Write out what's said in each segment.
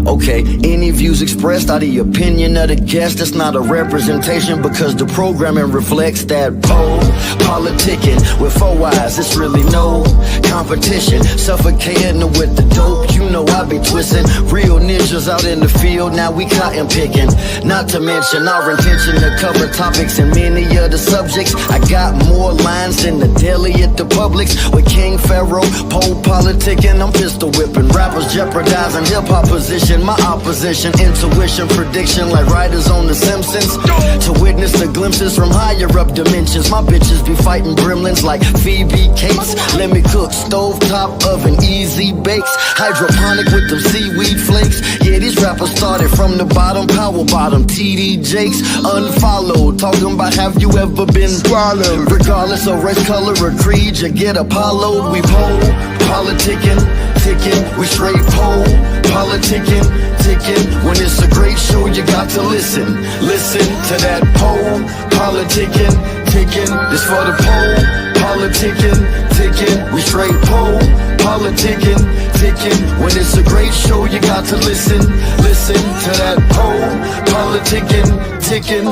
Okay, any views expressed are the opinion of the guest. That's not a representation because the programming reflects that Politickin with 4 eyes. It's really no competition. Suffocating with the dope, you know I be twisting. Real ninjas out in the field, now we cotton picking. Not to mention our intention to cover topics and many of the subjects. I got more lines than the deli at the Publix. With King Pharaoh, PoPolitickin, I'm pistol whipping. Rappers jeopardizing hip-hop position. My opposition, intuition, prediction like writers on The Simpsons. To witness the glimpses from higher up dimensions. My bitches be fighting gremlins like Phoebe Cates. Let me cook, stovetop oven, easy bakes. Hydroponic with them seaweed flakes. Yeah, these rappers started from the bottom, power bottom. TD Jakes, unfollowed. Talking about have you ever been swallowed? Regardless of race, color, or creed, you get Apollo. We PoPolitickin, ticking, we straight PoPolitickin, ticking. When it's a great show, you got to listen. Listen to that PoPolitickin, ticking. This for the PoPolitickin, ticking. We straight PoPolitickin, ticking. When it's a great show, you got to listen. Listen to that PoPolitickin, ticking.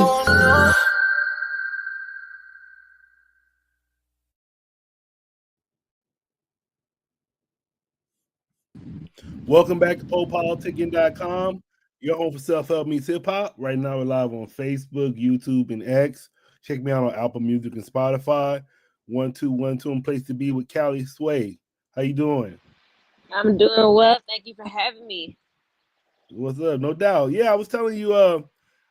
Welcome back to PoPolitickin.com, your home for self-help meets hip-hop. Right now we're live on Facebook, YouTube, and X. Check me out on Apple Music and Spotify. 1212 and place to be with Kalisway. How you doing? I'm doing well. Thank you for having me. What's up? No doubt. Yeah, I was telling you, I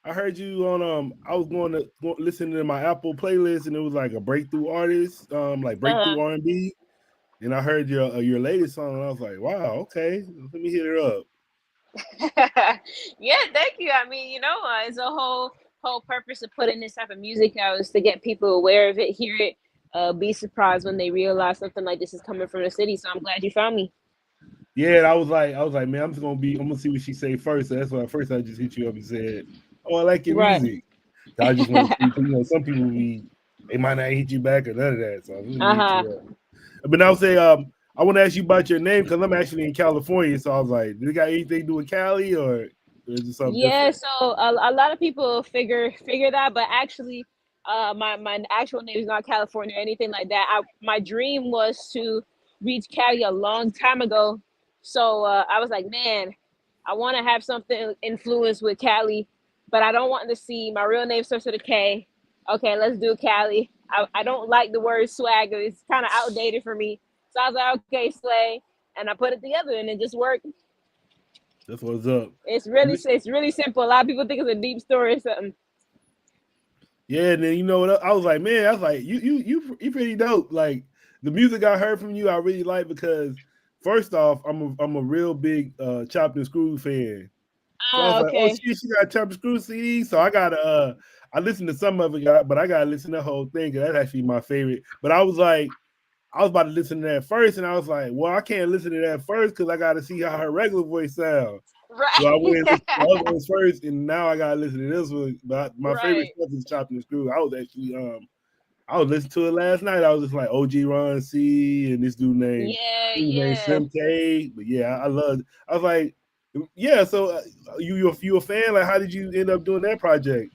heard you on I was going to listen to my Apple playlist, and it was like a breakthrough artist, like breakthrough R&B. And I heard your latest song, and I was like, wow, okay, let me hit it up. Yeah, thank you. I mean, it's a whole purpose of putting this type of music out is to get people aware of it, hear it, be surprised when they realize something like this is coming from the city. So I'm glad you found me. Yeah, and I was like, man, I'm gonna see what she say first. So that's why first I just hit you up and said, oh, I like your Right. music. So I just want to see, some people they might not hit you back or none of that. So I'm gonna hit you up. But I'll say, I want to ask you about your name because I'm actually in California. So I was like, did it got anything to do with Cali or is it something Yeah, different? so a lot of people figure that, but actually, my actual name is not California or anything like that. My dream was to reach Cali a long time ago, so I was like, man, I want to have something influence with Cali, but I don't want to see my real name starts with a K. Okay, let's do Cali. I don't like the word swagger; it's kind of outdated for me. So I was like, okay, Slay, and I put it together, and it just worked. That's what's up. It's really simple. A lot of people think it's a deep story or something. Yeah, and then what? I was like, man, I was like, you pretty dope. Like the music I heard from you, I really like because first off, I'm a real big Chopped and Screw fan. So I was like, oh, Okay. she got Chopped and Screw CD. So I gotta I listened to some of it, but I gotta listen to the whole thing because that's actually my favorite. But I was like, I was about to listen to that first, and I was like, well, I can't listen to that first because I gotta see how her regular voice sounds. Right. So I went and listened to the other ones first, and now I gotta listen to this one. But my favorite Right. stuff is Chopped and Screw. I was actually I was listening to it last night. I was just like OG Ron C and this dude named Slim K. But yeah, I loved. I was like, yeah. So you a fan? Like, how did you end up doing that project?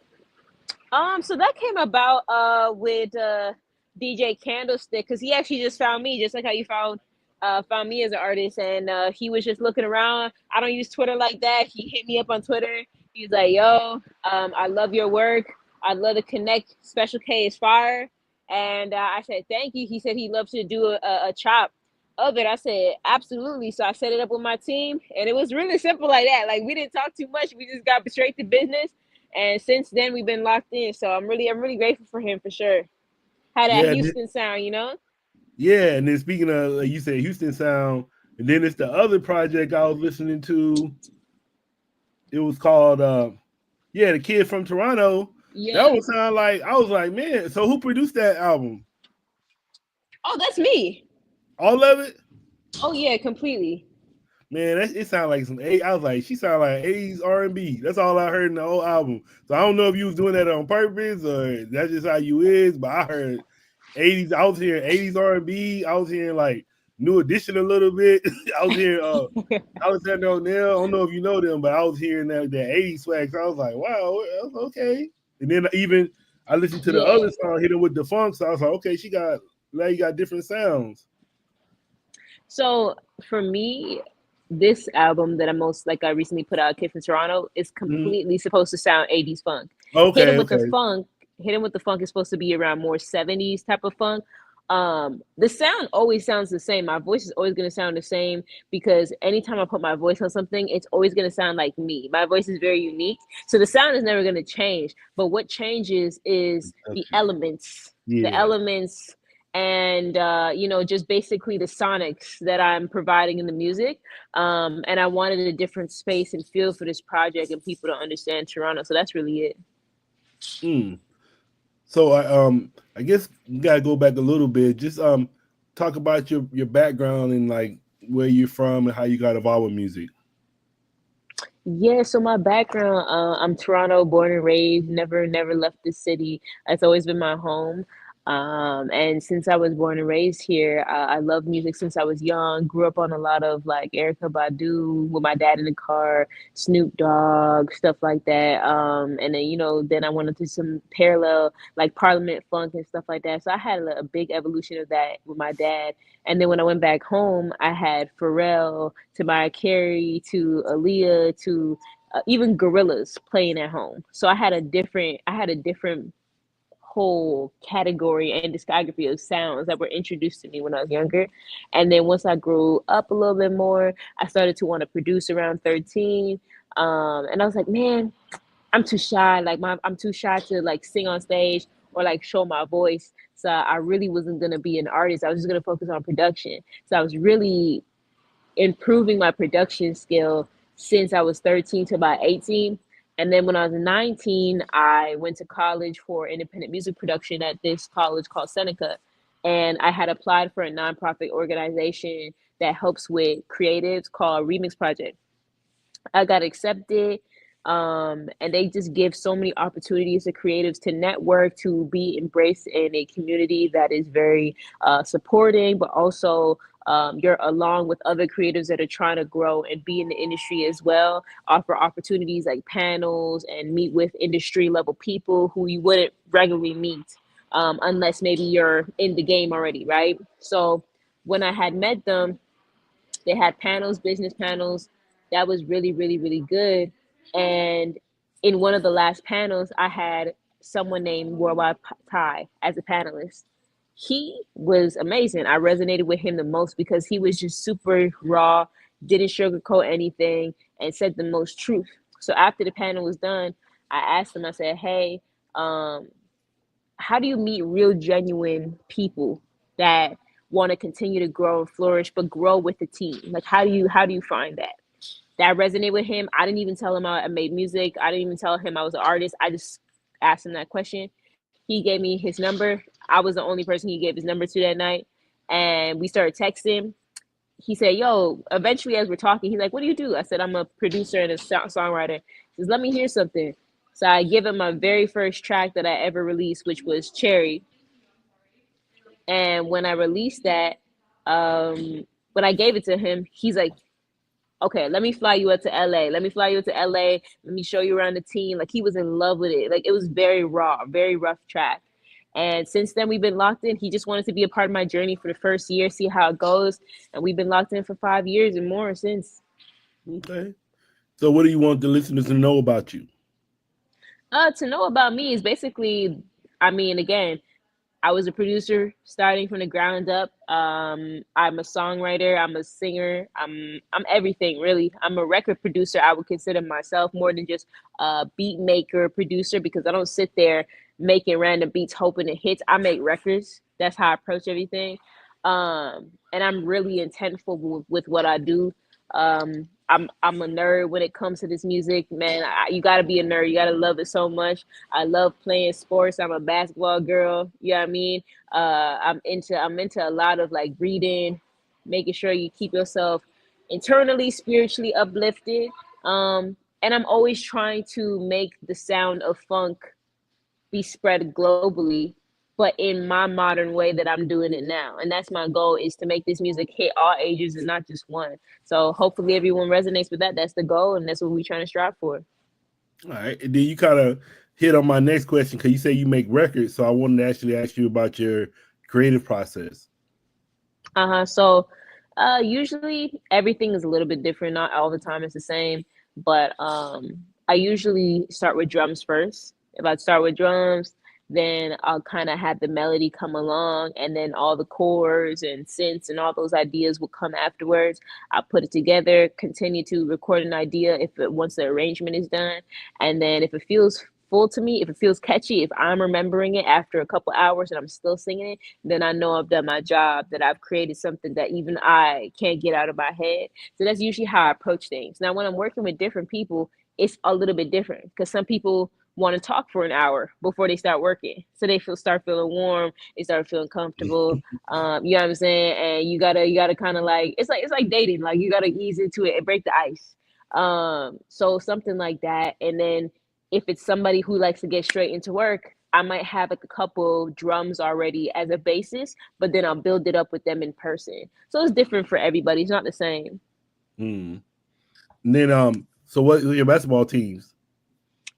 So that came about with DJ Candlestick because he actually just found me, just like how you found me as an artist, and he was just looking around. I don't use Twitter like that. He hit me up on Twitter. He was like, "Yo, I love your work. I'd love to connect. Special K is fire." And I said, "Thank you." He said he'd love to do a chop of it. I said, "Absolutely." So I set it up with my team, and it was really simple like that. Like we didn't talk too much. We just got straight to business. And since then, we've been locked in. So I'm really grateful for him for sure. Had that Yeah, Houston sound, yeah. And then speaking of, like you said, Houston sound, and then it's the other project I was listening to. It was called, the Kid from Toronto. Yeah. That would sound like I was like, man. So who produced that album? Oh, that's me. All of it? Oh yeah, completely. Man, it sounded like some I was like, she sounded like 80s R&B. That's all I heard in the whole album. So I don't know if you was doing that on purpose or that's just how you is, but I heard 80s. I was hearing 80s R&B. I was hearing like New Edition a little bit. I was hearing Alexander O'Neal. I don't know if you know them, but I was hearing that 80s swag. So I was like, wow, okay. And then even I listened to the other song, hit him with the funk. So I was like, okay, now you got different sounds. So for me, this album that I recently put out, Kid from Toronto, is completely supposed to sound 80s funk. Hit him with the funk. Hit him with the funk is supposed to be around more 70s type of funk. The sound always sounds the same. My voice is always going to sound the same because anytime I put my voice on something, it's always going to sound like me. My voice is very unique. So the sound is never going to change. But what changes is the elements. Yeah. The elements and just basically the sonics that I'm providing in the music. And I wanted a different space and feel for this project and people to understand Toronto. So that's really it. So I guess you gotta go back a little bit. Just talk about your background and like where you're from and how you got involved with music. Yeah, so my background, I'm Toronto born and raised, never left the city. It's always been my home. And since I was born and raised here, I love music since I was young. Grew up on a lot of like Erica Badu with my dad in the car, Snoop Dogg, stuff like that. And then I went into some parallel like Parliament funk and stuff like that. So I had a big evolution of that with my dad. And then when I went back home, I had Pharrell to Mariah Carey to Aaliyah to even Gorillaz playing at home. So I had a different whole category and discography of sounds that were introduced to me when I was younger. And then once I grew up a little bit more, I started to want to produce around 13. And I was like, man, I'm too shy. I'm too shy to like sing on stage or like show my voice. So I really wasn't gonna be an artist. I was just gonna focus on production. So I was really improving my production skill since I was 13 to about 18. And then when I was 19, I went to college for independent music production at this college called Seneca. And I had applied for a nonprofit organization that helps with creatives called Remix Project. I got accepted. And they just give so many opportunities to creatives to network, to be embraced in a community that is very supporting, but also you're along with other creatives that are trying to grow and be in the industry as well, offer opportunities like panels and meet with industry level people who you wouldn't regularly meet unless maybe you're in the game already, right? So when I had met them, they had panels, business panels. That was really, really, really good. And in one of the last panels, I had someone named Worldwide Ty as a panelist. He was amazing. I resonated with him the most because he was just super raw, didn't sugarcoat anything, and said the most truth. So after the panel was done, I asked him, I said, hey, how do you meet real, genuine people that want to continue to grow and flourish, but grow with the team? Like, how do you find that? That resonated with him. I didn't even tell him I made music. I didn't even tell him I was an artist. I just asked him that question. He gave me his number. I was the only person he gave his number to that night. And we started texting. He said, yo, eventually as we're talking, he's like, what do you do? I said, I'm a producer and a songwriter. He says, let me hear something. So I give him my very first track that I ever released, which was Cherry. And when I released that, when I gave it to him, he's like, okay, let me fly you up to LA. Let me fly you up to LA. Let me show you around the team. Like, he was in love with it. Like, it was very raw, very rough track. And since then, we've been locked in. He just wanted to be a part of my journey for the first year, see how it goes. And we've been locked in for 5 years and more since. Okay. So what do you want the listeners to know about you? To know about me is basically, again, I was a producer starting from the ground up. I'm a songwriter. I'm a singer. I'm everything, really. I'm a record producer. I would consider myself more than just a beat maker, producer, because I don't sit there making random beats hoping it hits. I make records. That's how I approach everything. And I'm really intentful with what I do. I'm a nerd when it comes to this music, man. You gotta be a nerd. You gotta love it so much. I love playing sports. I'm a basketball girl. You know what I mean? I'm into a lot of like reading, making sure you keep yourself internally, spiritually uplifted. And I'm always trying to make the sound of funk be spread globally but in my modern way that I'm doing it now. And that's my goal, is to make this music hit all ages and not just one. So hopefully everyone resonates with that. That's the goal, and that's what we're trying to strive for. All right. And then you kind of hit on my next question because you say you make records. So I wanted to actually ask you about your creative process. So usually everything is a little bit different. Not all the time it's the same, but I usually start with drums first. If I start with drums, then I'll kind of have the melody come along, and then all the chords and synths and all those ideas will come afterwards. I'll put it together, continue to record an idea if it, once the arrangement is done, and then if it feels full to me, if it feels catchy, if I'm remembering it after a couple hours and I'm still singing it, then I know I've done my job, that I've created something that even I can't get out of my head. So that's usually how I approach things. Now, when I'm working with different people, it's a little bit different because some people want to talk for an hour before they start working. So they start feeling warm, they start feeling comfortable. You know what I'm saying? And you gotta kind of like, it's like dating. Like you gotta ease into it and break the ice. So something like that. And then if it's somebody who likes to get straight into work, I might have like a couple drums already as a basis, but then I'll build it up with them in person. So it's different for everybody. It's not the same. And then so what are your basketball teams?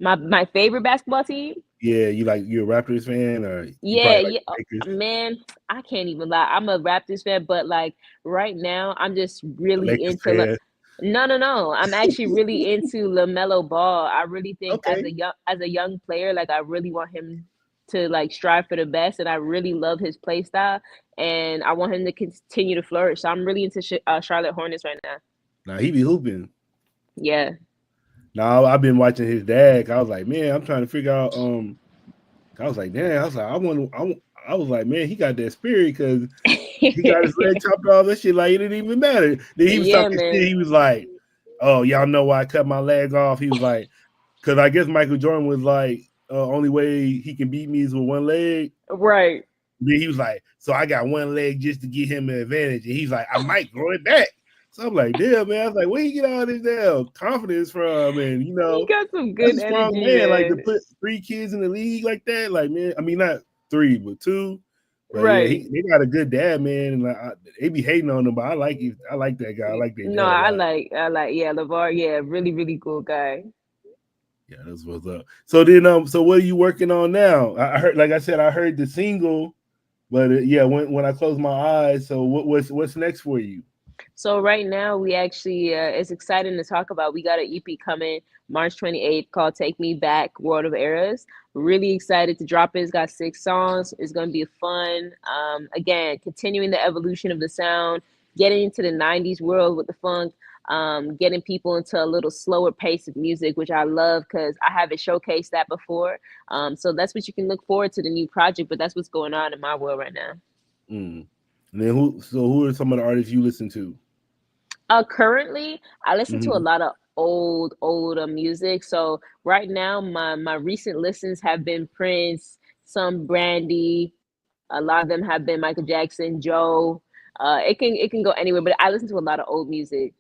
My favorite basketball team? Yeah, you're a Raptors fan, or you Yeah, probably like yeah. the Lakers? Man, I can't even lie. I'm a Raptors fan, but like right now, I'm just The really Lakers into fan. no, no, no. I'm actually really into LaMelo Ball. I really think Okay. as a young player, like I really want him to like strive for the best, and I really love his play style, and I want him to continue to flourish. So I'm really into Charlotte Hornets right now. Now he be hooping. Yeah. Now I've been watching his dad. I was like, man, I'm trying to figure out. I was like, damn. I was like, I was like, man, he got that spirit because he got his leg chopped off. That shit, like it didn't even matter. Then he was Yeah, talking shit. man. He was like, oh, y'all know why I cut my leg off. He was like, because I guess Michael Jordan was like, only way he can beat me is with one leg. Right. Then he was like, so I got one leg just to get him an advantage. And he's like, I might grow it back. So I'm like, damn, man. I was like, where you get all this damn confidence from? And, He got some that's good a strong energy, man. Like to man. put 3 kids in the league like that. Like, man, I mean, not 3, but 2. But yeah, Right. they got a good dad, man. And like, they be hating on him, but I like it. I like that guy. I like their No, dad a lot. yeah, LeVar, yeah, really, really cool guy. Yeah, that's what's up. So then, so what are you working on now? I heard, like I said, I heard the single, but yeah, when I close my eyes. So what's next for you? So right now we actually it's exciting to talk about. We got an EP coming March 28th called Take Me Back World of Eras. Really excited to drop it. It's got 6 songs. It's going to be fun. Again, continuing the evolution of the sound, getting into the 90s world with the funk, getting people into a little slower pace of music, which I love because I haven't showcased that before. So that's what you can look forward to, the new project, but that's what's going on in my world right now. And then who are some of the artists you listen to? Currently, I listen to a lot of old music. So right now, my recent listens have been Prince, some Brandy. A lot of them have been Michael Jackson, Joe. It can go anywhere, but I listen to a lot of old music.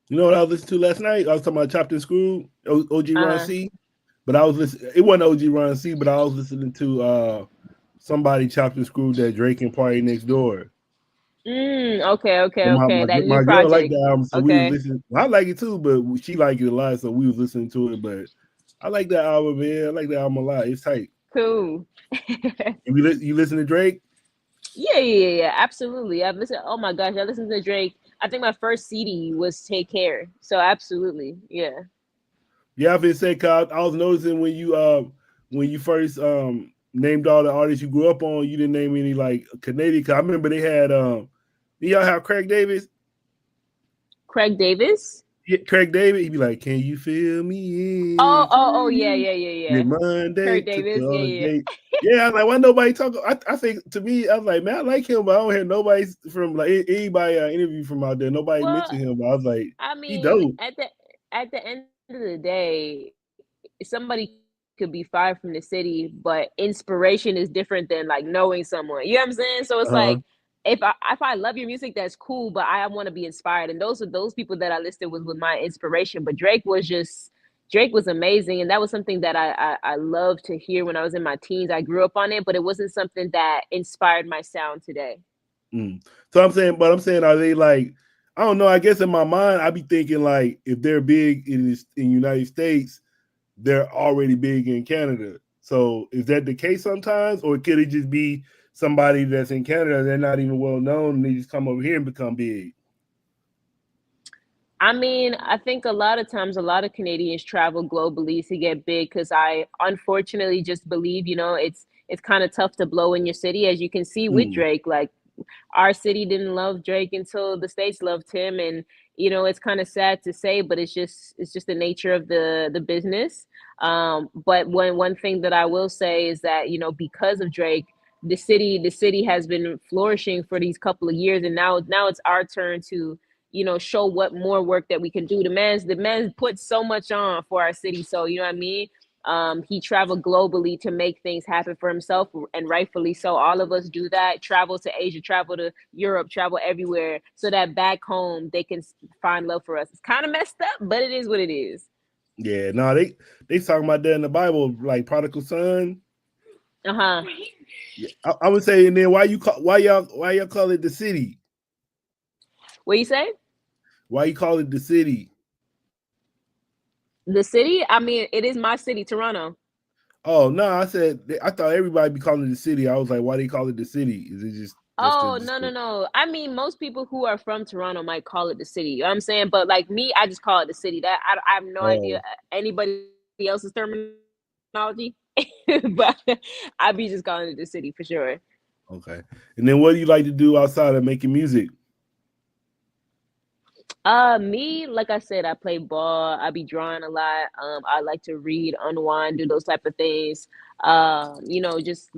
You know what I was listening to last night? I was talking about Chopped and Screwed, OG Ron Uh, C. But I was listening. It wasn't OG Ron C, but I was listening to somebody Chopped and Screwed, that Drake and Party Next Door. okay. That new My girl liked project. the album, so we was Okay, listening. Well, I like it too, but she liked it a lot, so we was listening to it. But I like that album, man. I like that album a lot. It's tight. cool. You listen to Drake? Yeah. Absolutely. I've listened. Oh my gosh, I listened to Drake. I think my first CD was Take Care. So absolutely, yeah. Yeah, I've been saying, cause I was noticing when you first named all the artists you grew up on, you didn't name any like Canadian. Cause I remember they had did y'all have Craig Davis? Craig Davis. Yeah, Craig David, he'd be like, "Can you feel me Oh, in oh, oh, the yeah. Monday Kurt to Davis, yeah. Thursday?" Yeah, I was like, why nobody talk? I think to me, I was like, man, I like him, but I don't hear nobody from like anybody interview from out there. Nobody Well, mentioned him, but I was like, I he mean, dope. at the end of the day, somebody could be fired from the city, but inspiration is different than like knowing someone. You know what I'm saying? So it's Uh-huh. like if I love your music, that's cool, but I want to be inspired. And those are those people that I listed was with my inspiration. But Drake was just Drake was amazing, and that was something that I loved to hear when I was in my teens. I grew up on it, but it wasn't something that inspired my sound today. So I'm saying, are they like, I don't know. I guess in my mind, I be thinking like, if they're big in United States, they're already big in Canada. So is that the case sometimes, or could it just be somebody that's in Canada, they're not even well known, and they just come over here and become big? I mean, I think a lot of times, a lot of Canadians travel globally to get big because I unfortunately just believe, it's kind of tough to blow in your city, as you can see with Mm. Drake. Like, our city didn't love Drake until the States loved him, and it's kind of sad to say, but it's just the nature of the business. But one thing that I will say is that because of Drake, the city has been flourishing for these couple of years, and now it's our turn to show what more work that we can do. The man put so much on for our city, so you know what I mean. He traveled globally to make things happen for himself, and rightfully so. All of us do that. Travel to Asia, travel to Europe, travel everywhere, so that back home they can find love for us. It's kind of messed up, but it is what it is. Yeah, no, they talking about that in the Bible, like prodigal son. Uh-huh. Yeah, I would say, and then why y'all call it the city? What you say? Why you call it the city? The city? I mean, it is my city, Toronto. Oh no, I thought everybody be calling it the city. I was like, why they call it the city? Is it just that's Oh, no, no, no. I mean, most people who are from Toronto might call it the city. You know what I'm saying? But like me, I just call it the city. That I have no idea oh, anybody else's terminology, but I be just calling it the city for sure. okay. And then what do you like to do outside of making music? Me, like I said, I play ball. I be drawing a lot. I like to read, unwind, do those type of things. Just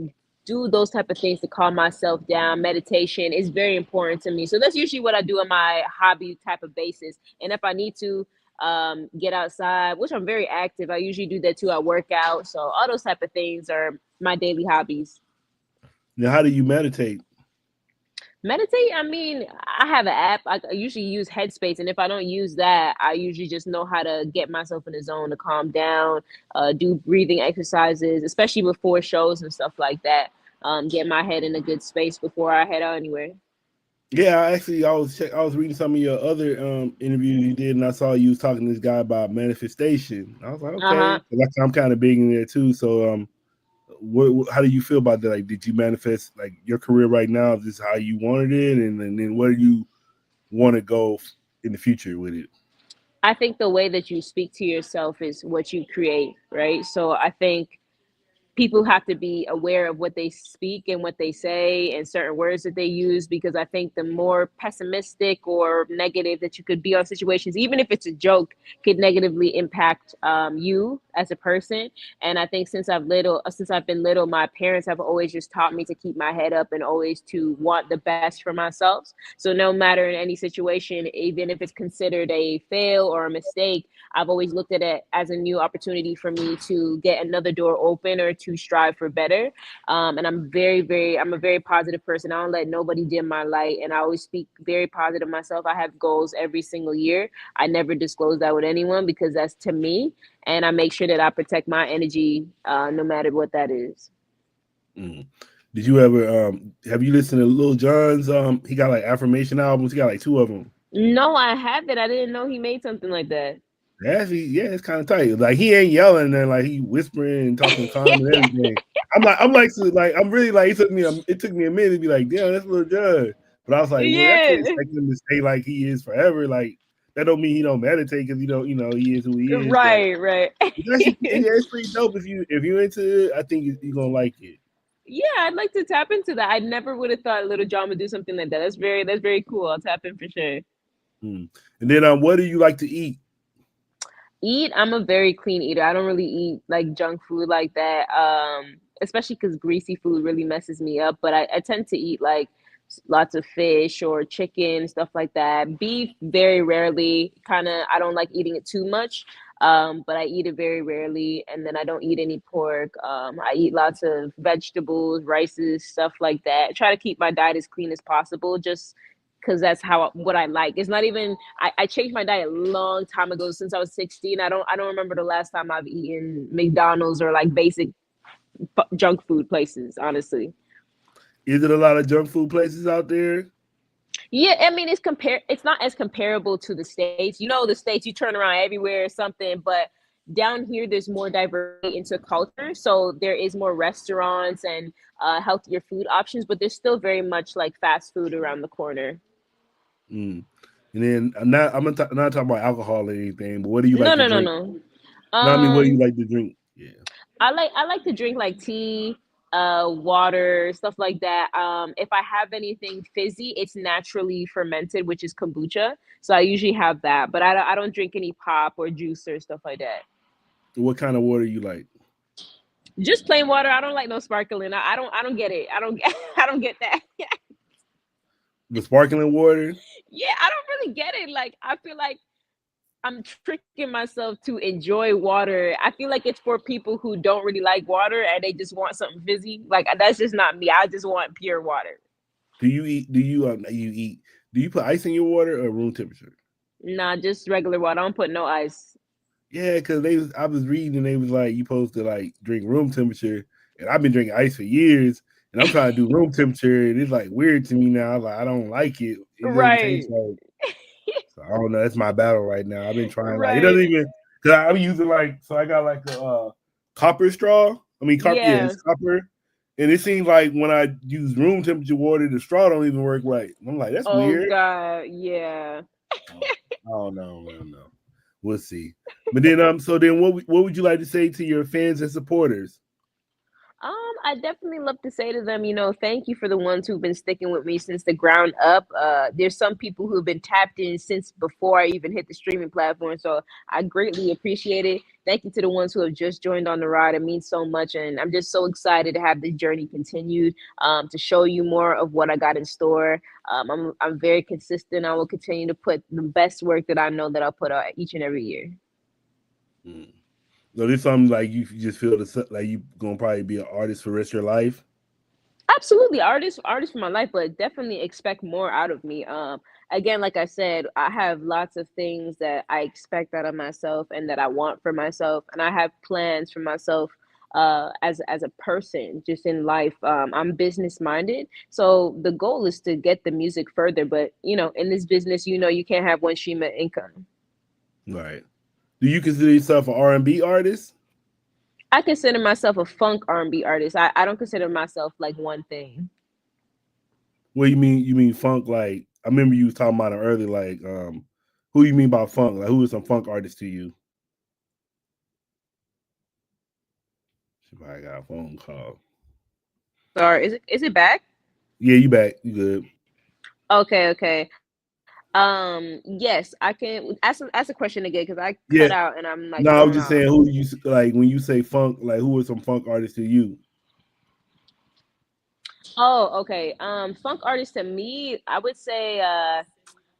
do those type of things to calm myself down. Meditation is very important to me. So that's usually what I do on my hobby type of basis. And if I need to get outside, which I'm very active, I usually do that too. I work out. So all those type of things are my daily hobbies. Now, how do you meditate? Meditate, I mean, I have an app. I usually use Headspace, and if I don't use that, I usually just know how to get myself in the zone to calm down, do breathing exercises, especially before shows and stuff like that. Get my head in a good space before I head out anywhere. Yeah, I was reading some of your other interviews you did, and I saw you was talking to this guy about manifestation. I was like, Uh-huh. okay, I'm kind of big in there too. So, how do you feel about that? Like, did you manifest like your career right now? Is this how you wanted it, and then where do you want to go in the future with it? I think the way that you speak to yourself is what you create, right? So I think people have to be aware of what they speak and what they say and certain words that they use, because I think the more pessimistic or negative that you could be on situations, even if it's a joke, could negatively impact you as a person. And I think since I've been little, my parents have always just taught me to keep my head up and always to want the best for myself. So no matter in any situation, even if it's considered a fail or a mistake, I've always looked at it as a new opportunity for me to get another door open or to strive for better. And I'm a very positive person. I don't let nobody dim my light, and I always speak very positive myself. I have goals every single year. I never disclose that with anyone because that's to me, and I make sure that I protect my energy, no matter what that is. Mm. Did you ever have you listened to Lil Jon's? He got like affirmation albums. He got like two of them. No, I haven't. I didn't know he made something like that. Actually, yeah, it's kind of tight. Like he ain't yelling and like he whispering and talking calm and everything. I'm really like it took me a minute to be like, damn, that's Lil Jon. But I was like, well, I can't Yeah. expect him to stay like he is forever. Like that don't mean he don't meditate because he is who he is. But Right, right. it's pretty dope if you into it. I think you're gonna like it. Yeah, I'd like to tap into that. I never would have thought Little John would do something like that. That's very cool. I'll tap in for sure. Hmm. And then what do you like to eat? Eat, I'm a very clean eater. I don't really eat like junk food like that. Especially because greasy food really messes me up. But I tend to eat like lots of fish or chicken, stuff like that. Beef, very rarely. Kind of, I don't like eating it too much. But I eat it very rarely, and then I don't eat any pork. I eat lots of vegetables, rices, stuff like that. I try to keep my diet as clean as possible, just because that's what I like. It's not even I changed my diet a long time ago since I was 16. I don't remember the last time I've eaten McDonald's or like basic junk food places, honestly. Is it a lot of junk food places out there? Yeah, I mean it's not as comparable to the States. You know, the States you turn around everywhere or something, but down here there's more diversity into culture. So there is more restaurants and healthier food options, but there's still very much like fast food around the corner. Mm. And then not talking about alcohol or anything, but what do you like No, to no, no, drink? no. No, I mean, what do you Um, like to drink? Yeah. I like to drink like tea, water, stuff like that. If I have anything fizzy, it's naturally fermented, which is kombucha. So I usually have that, but I don't drink any pop or juice or stuff like that. What kind of water you like? Just plain water. I don't like no sparkling. I don't get it. I don't I don't get that. The sparkling water? Yeah, I don't really get it. Like I feel like I'm tricking myself to enjoy water. I feel like it's for people who don't really like water and they just want something fizzy. Like that's just not me. I just want pure water. Do you eat? Do you put ice in your water or room temperature? Nah, just regular water. I don't put no ice. Yeah, because I was reading and they was like you supposed to like drink room temperature, and I've been drinking ice for years, and I'm trying to do room temperature, and it's like weird to me now. Like I don't like it. It doesn't taste Right. like. So I don't know. That's my battle right now. I've been trying like it doesn't Right. even because I'm using like so I got like a copper straw. I mean, yeah, Yeah. it's copper. And it seems like when I use room temperature water, the straw don't even work right. I'm like, that's Oh weird. God. Yeah. I don't know. I don't know. We'll see. But then, so then, what would you like to say to your fans and supporters? I definitely love to say to them, thank you for the ones who've been sticking with me since the ground up. There's some people who've been tapped in since before I even hit the streaming platform, so I greatly appreciate it. Thank you to the ones who have just joined on the ride. It means so much, and I'm just so excited to have this journey continued. To show you more of what I got in store. I'm very consistent. I will continue to put the best work that I know that I'll put out each and every year. Mm. So this something like you just feel like you gonna probably be an artist for the rest of your life. Absolutely, artist for my life, but definitely expect more out of me. Again, like I said, I have lots of things that I expect out of myself and that I want for myself, and I have plans for myself as a person, just in life. I'm business minded, so the goal is to get the music further. But in this business, you can't have one stream of income. Right. Do you consider yourself an R&B artist? I consider myself a funk R&B artist. I don't consider myself like one thing. What do you mean? You mean funk? Like I remember you was talking about it earlier. Like, who you mean by funk? Like, who is some funk artist to you? I got a phone call. Sorry, is it back? Yeah, you back? You good? Okay, okay. Yes, I can ask a question again because I Yeah. cut out and I'm like No, I was thrown just off. saying who you like when you say funk. Like, who are some funk artists to you? Oh, okay. Funk artist to me, I would say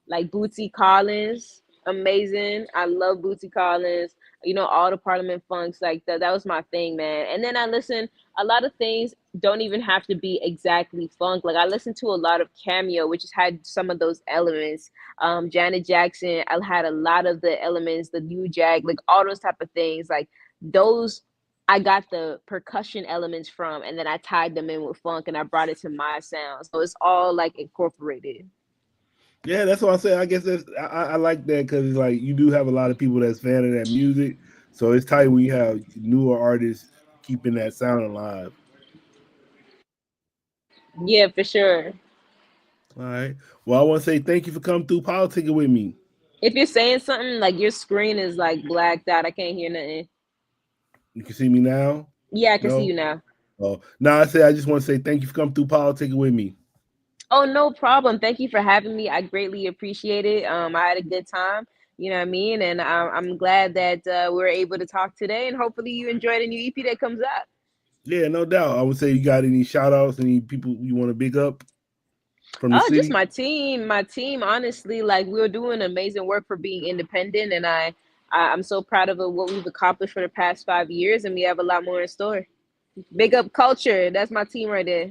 like Bootsy Collins, amazing. I love Bootsy Collins. All the Parliament funks, like that was my thing, man. And then I listen a lot of things don't even have to be exactly funk. Like I listened to a lot of Cameo, which has had some of those elements. Janet Jackson, I had a lot of the elements, the New Jack, like all those type of things. Like those I got the percussion elements from, and then I tied them in with funk and I brought it to my sound. So it's all like incorporated. Yeah, that's what I say. I guess I like that because like you do have a lot of people that's fan of that music, so it's tight when you have newer artists keeping that sound alive. Yeah, for sure. All right. Well, I want to say thank you for coming through politicking with me. If you're saying something like your screen is like blacked out, I can't hear nothing. You can see me now. Yeah, I can see No. you now. Oh, no. I just want to say thank you for coming through politicking with me. Oh, no problem. Thank you for having me. I greatly appreciate it. I had a good time. You know what I mean? And I'm glad that we're able to talk today. And hopefully you enjoy the new EP that comes out. Yeah, no doubt. I would say you got any shout outs, any people you want to big up from the Oh, just city? my team. My team, honestly, like we're doing amazing work for being independent. And I'm so proud of what we've accomplished for the past 5 years. And we have a lot more in store. Big up culture. That's my team right there.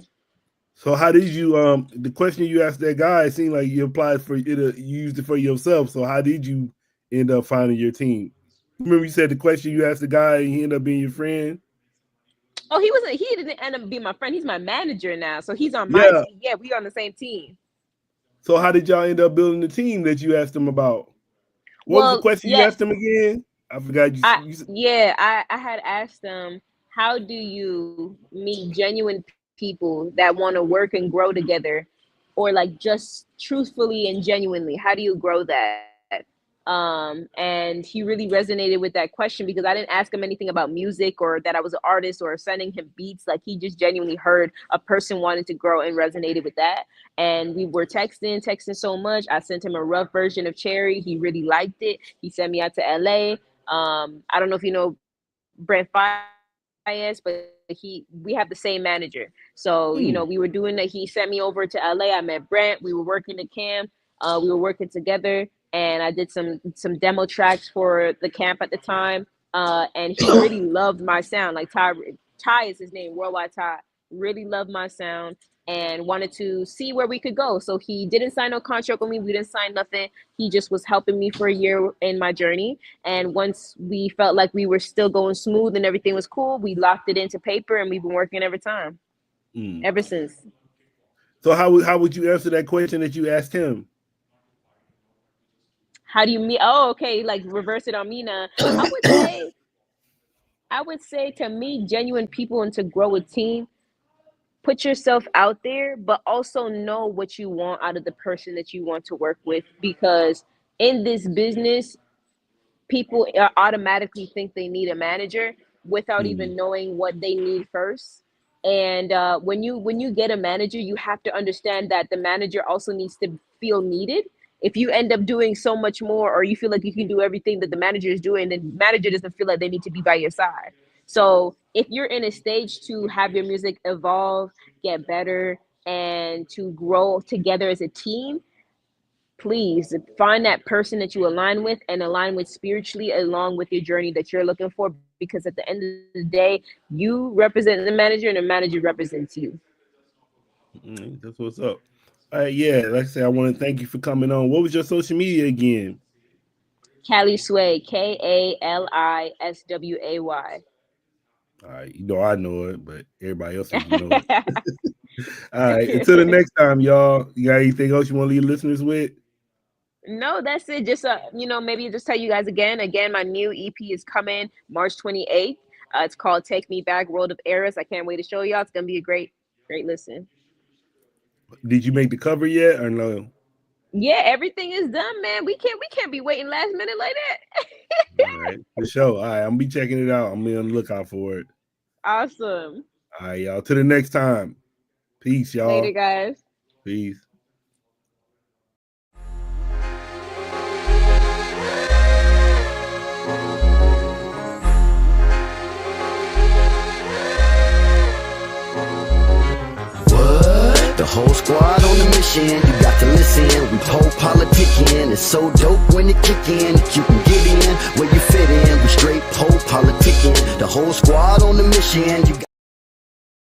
So how did you the question you asked that guy, it seemed like you applied for it, you used it for yourself. So how did you end up finding your team? Remember you said the question you asked the guy and he ended up being your friend? Oh, he didn't end up being my friend. He's my manager now. So he's on my Yeah. team. Yeah, we on the same team. So how did y'all end up building the team that you asked him about? What was the question you asked him again? I forgot I had asked them, how do you meet genuine people that want to work and grow together, or like just truthfully and genuinely? How do you grow that? And he really resonated with that question because I didn't ask him anything about music or that I was an artist or sending him beats. Like, he just genuinely heard a person wanted to grow and resonated with that. And we were texting so much. I sent him a rough version of Cherry. He really liked it. He sent me out to LA. I don't know if you know Brent Fayez, but we have the same manager. So, you know, we were doing that. He sent me over to LA. I met Brent. We were working the camp. We were working together, and I did some demo tracks for the camp at the time. And he really loved my sound. Like, Ty is his name, Worldwide Ty. Really loved my sound and wanted to see where we could go. So he didn't sign no contract with me. We didn't sign nothing. He just was helping me for a year in my journey. And once we felt like we were still going smooth and everything was cool, we locked it into paper, and we've been working every time, ever since. So how would you answer that question that you asked him? How do you meet? Oh, okay. Like, reverse it on me now. I would say to meet genuine people and to grow a team, put yourself out there, but also know what you want out of the person that you want to work with. Because in this business, people automatically think they need a manager without even knowing what they need first. And when you get a manager, you have to understand that the manager also needs to feel needed. If you end up doing so much more, or you feel like you can do everything that the manager is doing, then the manager doesn't feel like they need to be by your side. So if you're in a stage to have your music evolve, get better, and to grow together as a team, please find that person that you align with and align with spiritually along with your journey that you're looking for. Because at the end of the day, you represent the manager and the manager represents you. That's what's up. Yeah, like I said, I want to thank you for coming on. What was your social media again? Kalisway, Kalisway. All right, you know I know it, but everybody else doesn't know it. All right, until the next time, y'all. You got anything else you want to leave listeners with? No, that's it. Just maybe just tell you guys again. My new EP is coming March 28th. It's called "Take Me Back: World of Errors." I can't wait to show y'all. It's gonna be a great listen. Did you make the cover yet or no? Yeah, everything is done, man. We can't be waiting last minute like that. All right, for sure. All right, I'm gonna be checking it out. I'm gonna be on the lookout for it. Awesome. All right, y'all. Till the next time. Peace, y'all. Later, guys. Peace. The whole squad on the mission, you got to listen. We PoPolitickin, it's so dope when it kick in. You can get in where you fit in. We straight PoPolitickin. The whole squad on the mission, you got